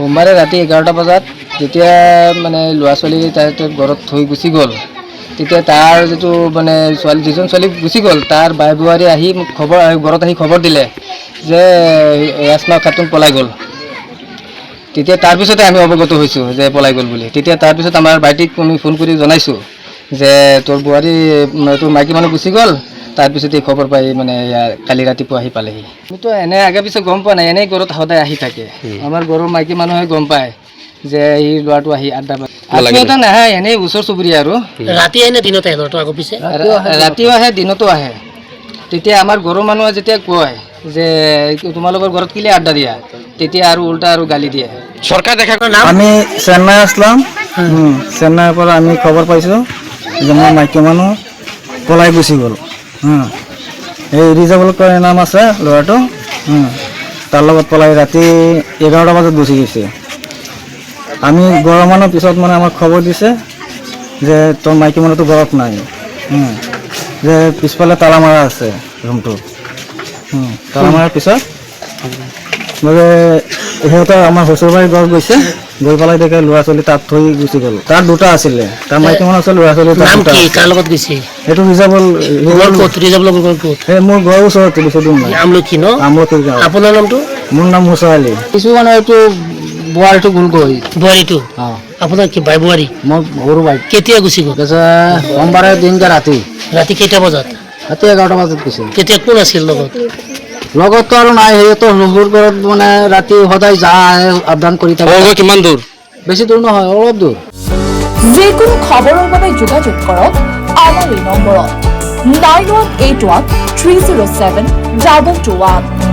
সোমবাৰে ৰাতি 11টা বজাত যেতিয়া মানে ল'ৰা ছোৱালী তাই ঘৰত থৈ গুচি গ'ল, তেতিয়া তাৰ যিটো মানে যিজন ছোৱালী গুচি গ'ল তাৰ বাই বোৱাৰী আহি মোক ঘৰত আহি খবৰ দিলে যে য়াছমা খাতুন পলাই গ'ল। তেতিয়া তাৰপিছতে আমি অৱগত হৈছোঁ যে পলাই গ'ল বুলি। তেতিয়া তাৰপিছত আমাৰ ভাইটিক আমি ফোন কৰি জনাইছোঁ যে তোৰ বোৱাৰী তোৰ মাইকী মানুহ গুচি গ'ল। তাৰপিছত এই খবৰ পাই মানে কালি ৰাতিপুৱা আহি পালেহি। আমিতো এনে আগে পিছে গম পোৱা নাই, এনেই ঘৰত সদায় আহি থাকে। আমাৰ ঘৰৰ মাইকী মানুহে গম পায় যে এই ল'ৰাটো আহি আড্ডা মাৰে। আত্মীয়তা নাহে, এনেই ওচৰ চুবুৰীয়া আৰু। ৰাতি আহে নে দিনত আহে ল'ৰাটো আগৰ পিছে? ৰাতিও আহে দিনতো আহে। তেতিয়া আমাৰ ঘৰৰ মানুহে যেতিয়া কয় যে তোমালোকৰ ঘৰত কিলে আড্ডা দিয়া, তেতিয়া আৰু উল্টা আৰু গালি দিয়ে। সৰকাৰ দেখা নাম আমি চেন্নাই আসলাম। চেন্নাইৰ পৰা আমি খবৰ পাইছোঁ যে মোৰ মাইকী মানুহ পলাই গুচি গ'ল। এই ৰিজাবুল কয় নাম আছে ল'ৰাটো। তাৰ লগত পলাই ৰাতি 11টা বজাত গুচি গৈছে। আমি গৰমানৰ পিছত মানে আমাক খবৰ দিছে যে তোৰ মাইকী মানুহটো ঘৰত নাই, যে পিছফালে তালা মাৰা আছে ৰুমটো। তালা মাৰাৰ পিছত মানে সিহঁতে আমাৰ হুচুৰবাৰী ঘৰত গৈছে, গৈ পেলাই দেখে ল'ৰা ছোৱালী তাত থৈ গুচি গ'ল। তাৰ দুটা আছিলে, তাৰ মাইকী মানুহ আছিল, ল'ৰা ছোৱালী নাম কি কাৰ লগত গৈছে? সেইটো ৰিজাবুল মোৰ ঘৰৰ ওচৰতে বেছি দূৰ নাই, আমলখি ন? আমলখিৰ গাঁও। আপোনাৰ নামটো? মোৰ নাম মুছা আলী। কিছু মানে এইটো বোৱাৰীটো ভুল গৈ বোৱাৰীটো আপোনাৰ কি বাই বোৱাৰী? মই সৰু বাইক কেতিয়া গুচি গ'ল? সোমবাৰে দিনটা ৰাতি কেইটা বজাত? ৰাতি 11টা বজাত গৈছে। তেতিয়া কোন আছিল লগত? লগততো আৰু নাই, সিহঁতো শহুৰ ঘৰত মানে ৰাতি সদায় যায় আদান কৰি থাকে। কিমান দূৰ? বেছি দূৰ নহয়, অলপ দূৰ। যিকোনো খবৰৰ বাবে যোগাযোগ কৰক আমাৰ এই নম্বৰত 9181 307 2221।